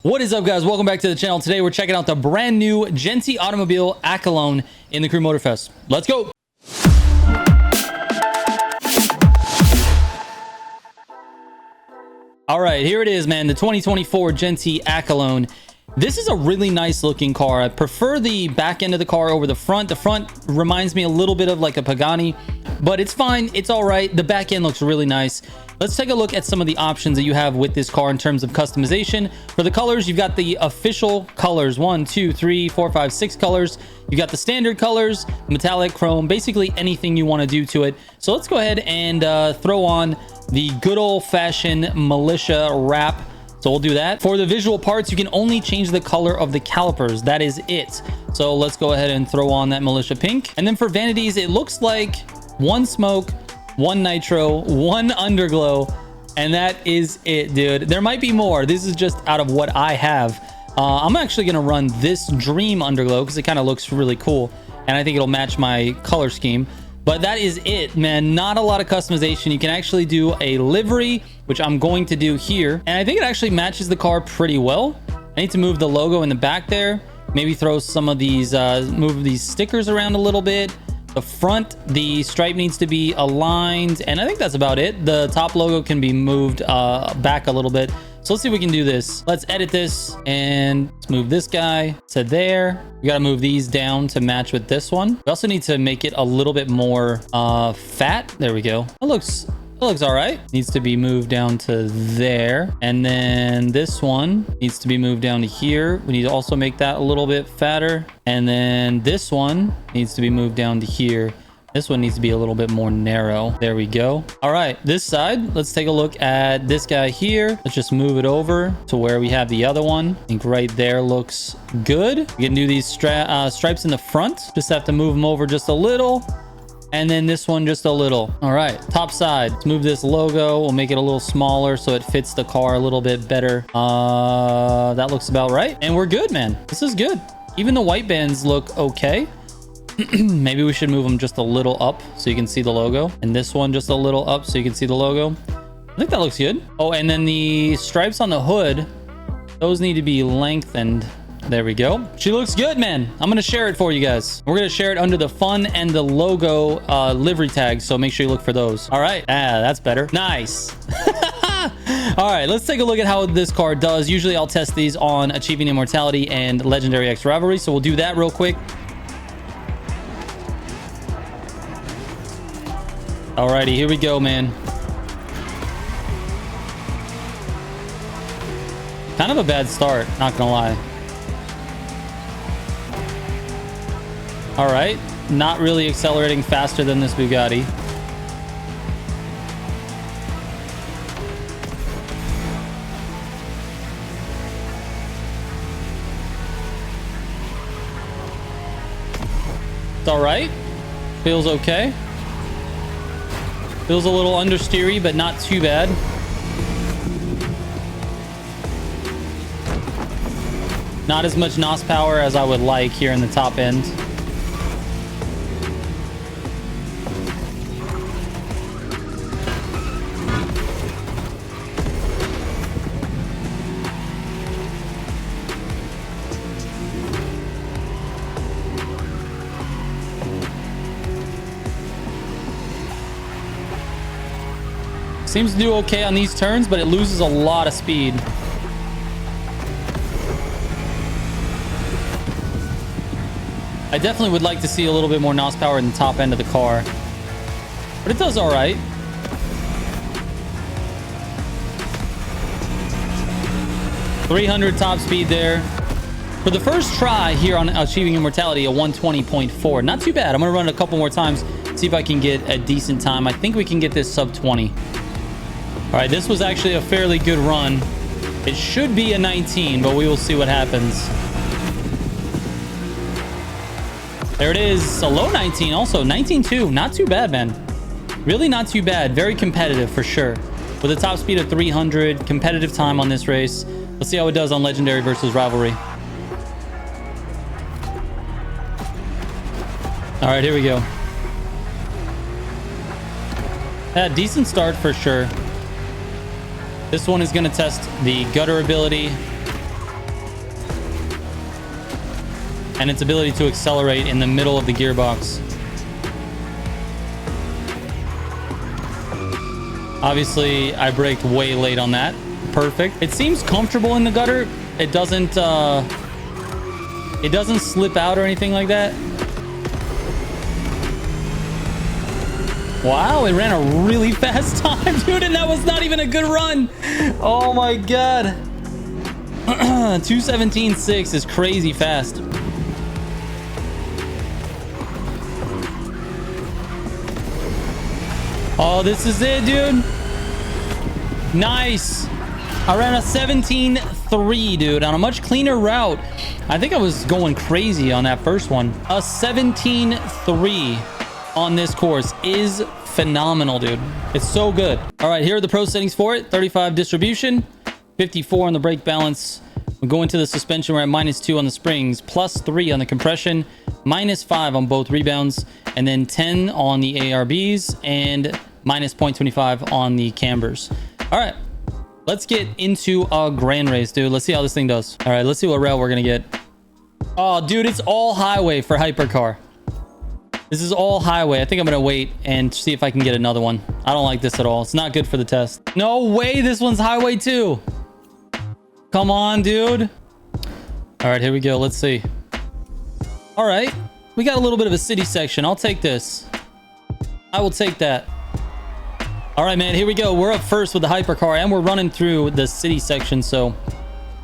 What is up, guys? Welcome back to the channel. Today we're checking out the brand new GENTY automobile AKYLONE in the Crew Motorfest. Let's go. All right, here it is, man. The 2024 GENTY AKYLONE. This is a really nice looking car. I prefer the back end of the car over the front. The front reminds me a little bit of like a Pagani, but it's fine. It's all right. The back end looks really nice. Let's take a look at some of the options that you have with this car in terms of customization. For the colors, you've got the official colors. 1, 2, 3, 4, 5, 6 colors. You got the standard colors, metallic, chrome, basically anything you want to do to it. So let's go ahead and throw on the good old-fashioned Militia wrap. So we'll do that. For the visual parts, you can only change the color of the calipers. That is it. So let's go ahead and throw on that Militia pink. And then for vanities, it looks like 1 smoke, 1 nitro, 1 underglow, and that is it, dude. There might be more. This is just out of what I have. I'm actually gonna run this dream underglow because it kind of looks really cool, and I think it'll match my color scheme. But that is it, man. Not a lot of customization. You can actually do a livery, which I'm going to do here, and I think it actually matches the car pretty well. I need to move the logo in the back there, maybe throw some of these move these stickers around a little bit. The front, the stripe needs to be aligned, and I think that's about it. The top logo can be moved back a little bit. So let's see if we can do this. Let's edit this and let's move this guy to there. We got to move these down to match with this one. We also need to make it a little bit more fat. There we go. It looks all right. Needs to be moved down to there. And then this one needs to be moved down to here. We need to also make that a little bit fatter. And then this one needs to be moved down to here. This one needs to be a little bit more narrow. There we go. All right, this side, let's take a look at this guy here. Let's just move it over to where we have the other one. I think right there looks good. We can do these stripes in the front. Just have to move them over just a little. And then this one just a little. All right, top side. Let's move this logo. We'll make it a little smaller so it fits the car a little bit better. That looks about right. And we're good, man. This is good. Even the white bands look okay. Maybe we should move them just a little up so you can see the logo. And this one just a little up so you can see the logo. I think that looks good. Oh, and then the stripes on the hood, those need to be lengthened. There we go. She looks good, man. I'm going to share it for you guys. We're going to share it under the fun and the logo livery tags. So make sure you look for those. All right. That's better. Nice. All right, let's take a look at how this car does. Usually I'll test these on Achieving Immortality and Legendary X Rivalry. So we'll do that real quick. Alrighty, here we go, man. Kind of a bad start, not gonna lie. All right, not really accelerating faster than this Bugatti. It's all right. Feels okay. Feels a little understeery, but not too bad. Not as much NOS power as I would like here in the top end. Seems to do okay on these turns, but it loses a lot of speed. I definitely would like to see a little bit more NOS power in the top end of the car, but it does all right. .300 top speed there. For the first try here on Achieving Immortality, a 120.4. Not too bad. I'm going to run it a couple more times, see if I can get a decent time. I think we can get this sub 20. All right, this was actually a fairly good run. It should be a 19, but we will see what happens. There it is, a low 19 also, 19.2, not too bad, man. Really not too bad, very competitive for sure. With a top speed of 300, competitive time on this race. Let's see how it does on Legendary versus Rivalry. All right, here we go. Decent start for sure. This one is going to test the gutter ability. and its ability to accelerate in the middle of the gearbox. Obviously, I braked way late on that. Perfect. It seems comfortable in the gutter. It doesn't slip out or anything like that. Wow, it ran a really fast time, dude, and that was not even a good run. Oh my god. 2:17.6 is crazy fast. Oh, this is it, dude. Nice. I ran a 17.3, dude, on a much cleaner route. I think I was going crazy on that first one. A 17.3 on this course is phenomenal, dude. It's so good. All right, here are the pro settings for it. 35 distribution, 54 on the brake balance. We go into the suspension. We're at -2 on the springs, +3 on the compression, -5 on both rebounds, and then 10 on the ARBs, and -0.25 on the cambers. All right, let's get into a grand race, dude. Let's see how this thing does. All right, let's see what rail we're gonna get. Oh, dude, it's all highway for hypercar. This is all highway. I think I'm gonna wait and see if I can get another one. I don't like this at all. It's not good for the test. No way, this one's highway too. Come on, dude. All right, here we go. Let's see. All right, we got a little bit of a city section. I'll take this. I will take that. All right, man, here we go. We're up first with the hypercar, and we're running through the city section, so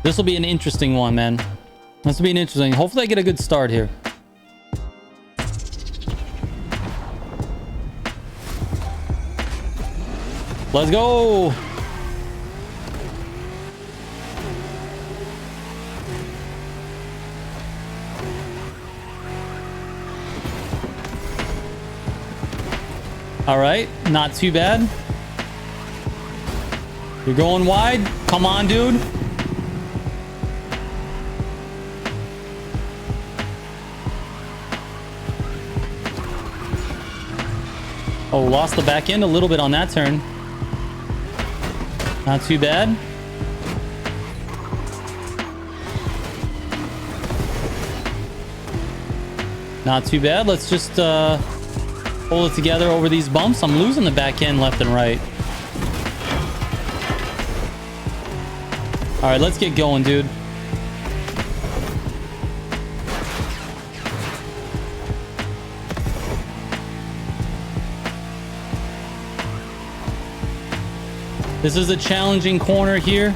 this will be an interesting one, man. This will be an interesting. Hopefully I get a good start here. Let's go. All right, not too bad. You're going wide. Come on, dude. Oh, lost the back end a little bit on that turn. Not too bad. Not too bad. Let's just hold it together over these bumps. I'm losing the back end left and right. All right, let's get going, dude. This is a challenging corner here.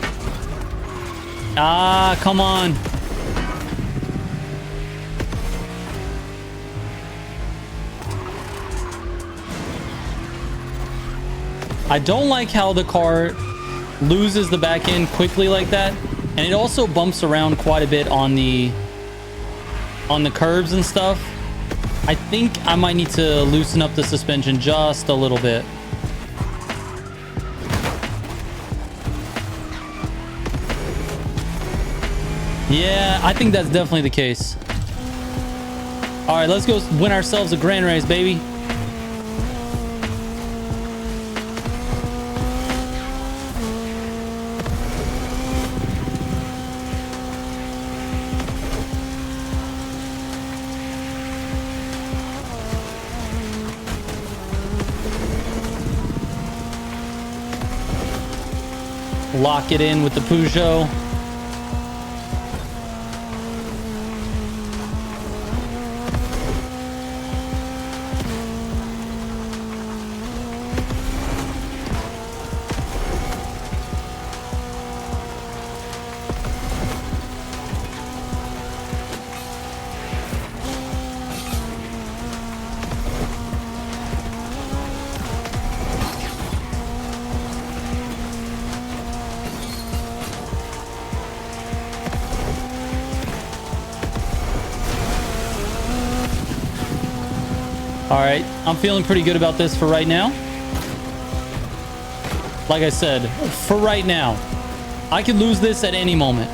Ah, come on. I don't like how the car loses the back end quickly like that. And it also bumps around quite a bit on the curbs and stuff. I think I might need to loosen up the suspension just a little bit. Yeah, I think that's definitely the case. All right, let's go win ourselves a grand race, baby. Lock it in with the Peugeot. All right, I'm feeling pretty good about this for right now. Like I said, for right now, I could lose this at any moment.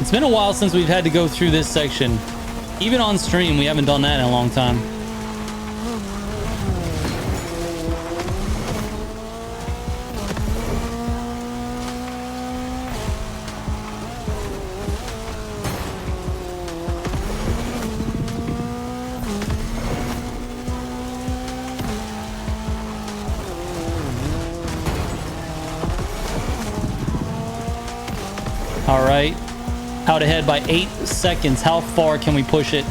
It's been a while since we've had to go through this section. Even on stream, we haven't done that in a long time. All right. Out ahead by 8 seconds. How far can we push it?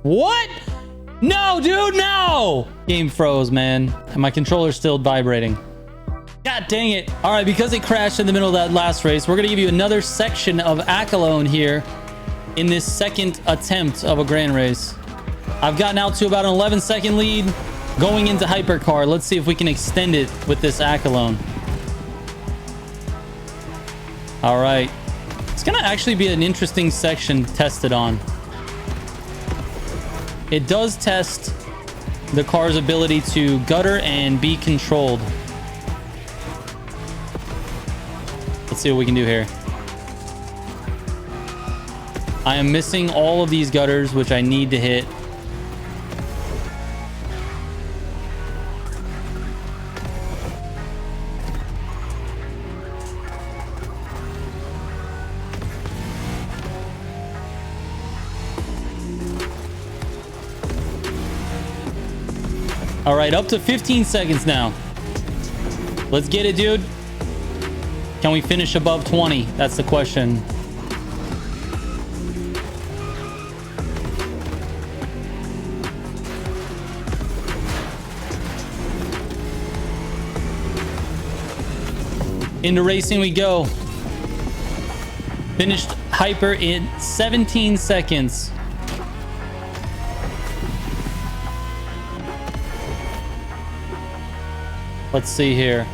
What? No, dude, no! Game froze, man. And my controller's still vibrating. God dang it. All right, because it crashed in the middle of that last race, we're going to give you another section of Akylone here in this second attempt of a grand race. I've gotten out to about an 11-second lead going into hypercar. Let's see if we can extend it with this Akylone. All right. It's going to actually be an interesting section tested on. It does test the car's ability to gutter and be controlled. Let's see what we can do here. I am missing all of these gutters, which I need to hit. All right, up to 15 seconds now. Let's get it, dude. Can we finish above 20? That's the question. Into racing we go. Finished hyper in 17 seconds. Let's see here.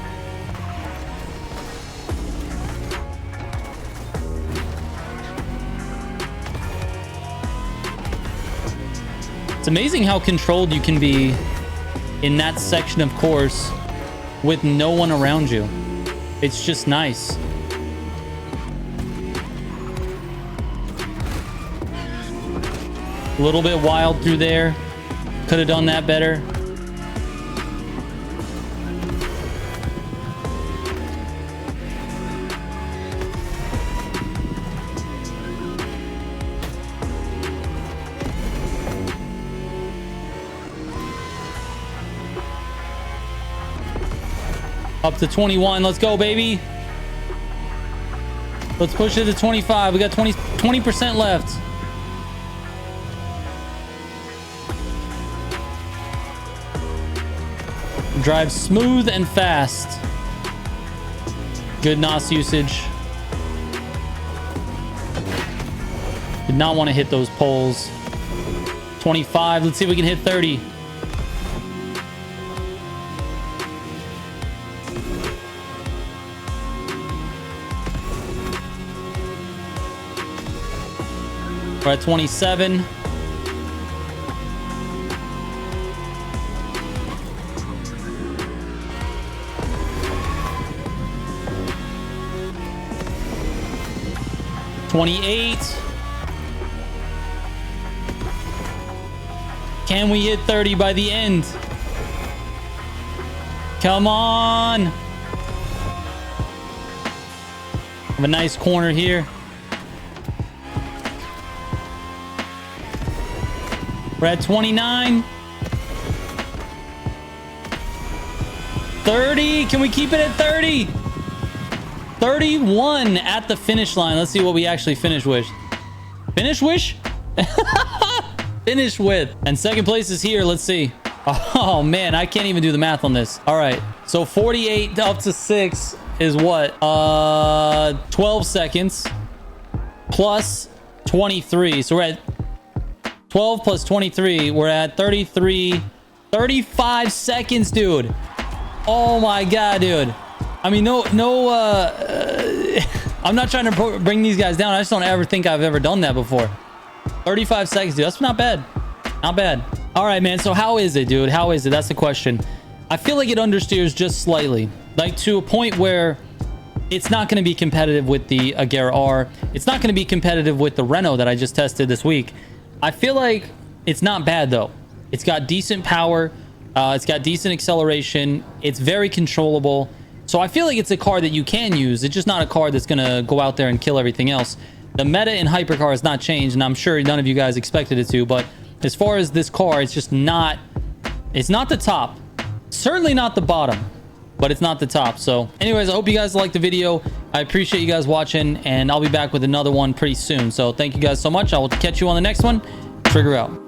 It's amazing how controlled you can be in that section of course with no one around you. It's just nice. A little bit wild through there. Could have done that better. Up to 21. Let's go, baby. Let's push it to 25. We got 20% left. Drive smooth and fast. Good NOS usage. Did not want to hit those poles. 25. Let's see if we can hit 30. We're at 27. Can we hit 30 by the end? Come on. Have a nice corner here. We're at 29. 30. Can we keep it at 30? 31 at the finish line. Let's see what we actually finish with. Finish wish? Finish with. And second place is here. Let's see. Oh, man. I can't even do the math on this. All right. So 48 up to 6 is what? 12 seconds plus 23. So we're at 12 plus 23. We're at 33, 35 seconds, dude. Oh my God, dude. I mean, I'm not trying to bring these guys down. I just don't ever think I've ever done that before. 35 seconds, dude. That's not bad. Not bad. All right, man. So how is it, dude? How is it? That's the question. I feel like it understeers just slightly, like to a point where it's not going to be competitive with the Agera R. It's not going to be competitive with the Renault that I just tested this week. I feel like it's not bad, though. It's got decent power. It's got decent acceleration. It's very controllable. So I feel like it's a car that you can use. It's just not a car that's going to go out there and kill everything else. The meta in hypercar has not changed, and I'm sure none of you guys expected it to. But as far as this car, it's just not... It's not the top. Certainly not the bottom, but it's not the top. So anyways, I hope you guys liked the video. I appreciate you guys watching, and I'll be back with another one pretty soon. So thank you guys so much. I will catch you on the next one. Trigger out.